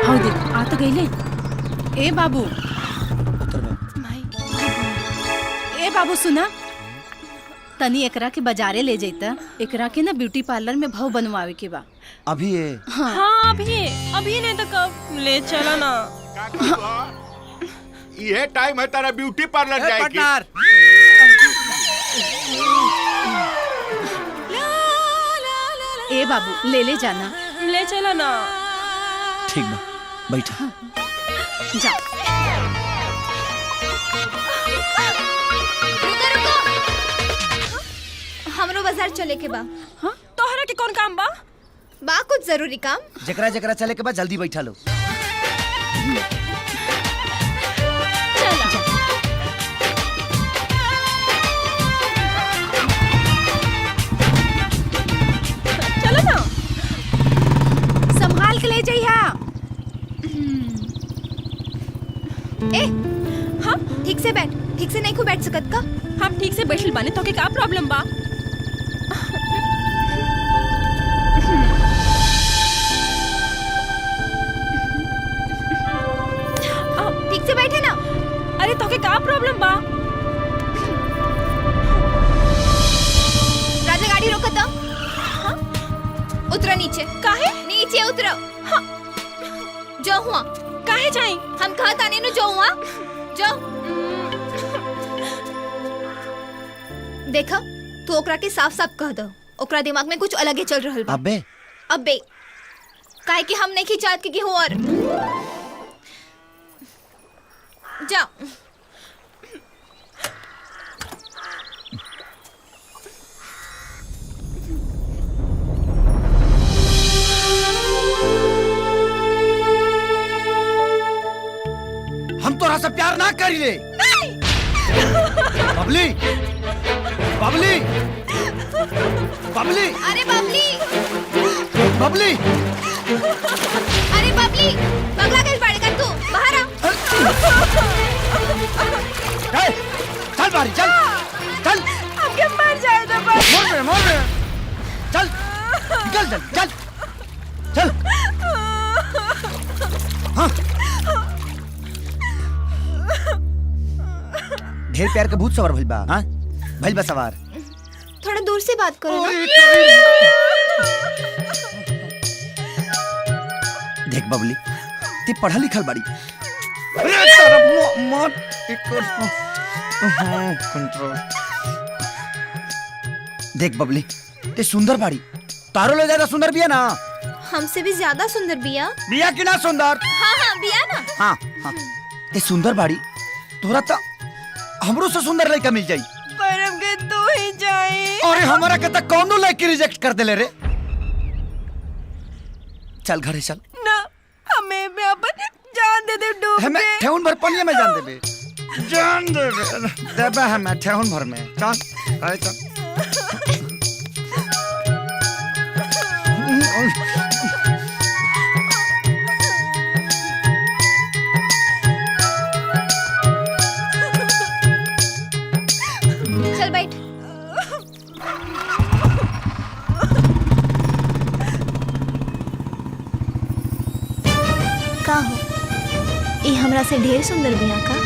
हाँ देख आ तो गईले। ए बाबू ए बाबू सुना, तनी एकरा के बाजारे ले जैता। एकरा के ना ब्यूटी पार्लर में भाव बनवावे के बा। अभी ये हाँ अभी नहीं तो कब ले चला ना। ये टाइम है तारा ब्यूटी पार्लर जाएगी। ए बाबू ले जाना। ले चला ना। ठीक बा, बैठा। जा। हमरो बाजार चले के बा। हाँ तोहरा के कौन काम बा? बा कुछ जरूरी काम। जकरा जकरा चले के बाद जल्दी बैठा लो। चलो ना। संभाल के ले जाइया। ए हाँ ठीक से बैठ। ठीक से नहीं को बैठ सकत का? हम ठीक से बैठल बाने तो के का प्रॉब्लम बा? ठीक से बैठे ना। अरे तो के का प्रॉब्लम बा? राजा गाड़ी रोको तो। हाँ? उतरो नीचे। काहे? नीचे उतरो। हाँ। जो हुआ काहे जाई? हम कहा ताने नु जो हुआ जो। देखा तू ओकरा के साफ साफ कह दो। ओकरा दिमाग में कुछ अलग ही चल रहल बा। अबे काहे कि हम नहीं खिचात के हो और जा। हम तोरा से प्यार ना करी ले। बबली बबली बबली। अरे बबली बबली। अरे बबली पगला कैसे पड़ेगा तू? बाहर आ। चल बारी चल चल। हमके मर जाए तो बस। मोर में चल चल चल चल चल। हाँ ढेर प्यार के भूत सवार भइल बा। हाँ भइल बा सवार। थोड़ा दूर से बात करो ना। देख बबली ती पढ़ा लिखल बाड़ी। देख बबली ते सुंदर बाड़ी। तारो ले ज्यादा सुंदर बिया ना। हमसे भी ज्यादा सुंदर बिया। बिया की ना सुंदर? हाँ हाँ बिया ना। हाँ हाँ ते सुंदर बाड़ी। तोरा तो हमरो से सुंदर लड़का मिल जाई। पर हमके तू ही जाई। अरे हमारा के तक कौनो लड़की रिजेक्ट कर देले रे। चल घरे चल ना। हमें भी अपन जान दे दे डूब हमें के। ठेहुन भर पनिया में जान देबे। जान देबे देबे हमें ठेहुन भर में। चल अरे चल। चल बैठ। का हो ये हमरा से ढेर सुंदर बिया का?